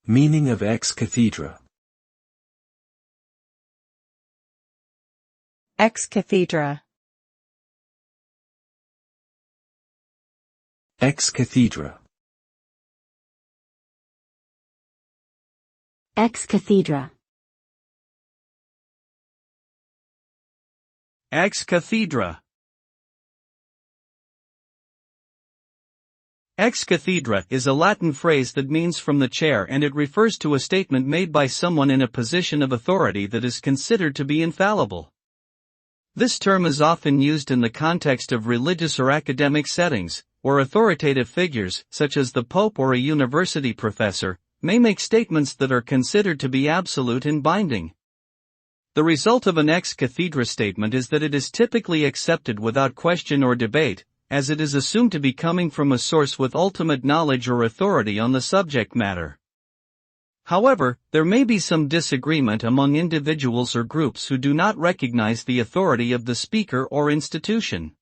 Meaning of ex cathedra. Ex cathedra. Ex cathedra. Ex cathedra. Ex cathedra. Ex cathedra is a Latin phrase that means from the chair, and it refers to a statement made by someone in a position of authority that is considered to be infallible. This term is often used in the context of religious or academic settings, where authoritative figures, such as the Pope or a university professor, may make statements that are considered to be absolute and binding. The result of an ex cathedra statement is that it is typically accepted without question or debate, as it is assumed to be coming from a source with ultimate knowledge or authority on the subject matter. However, there may be some disagreement among individuals or groups who do not recognize the authority of the speaker or institution.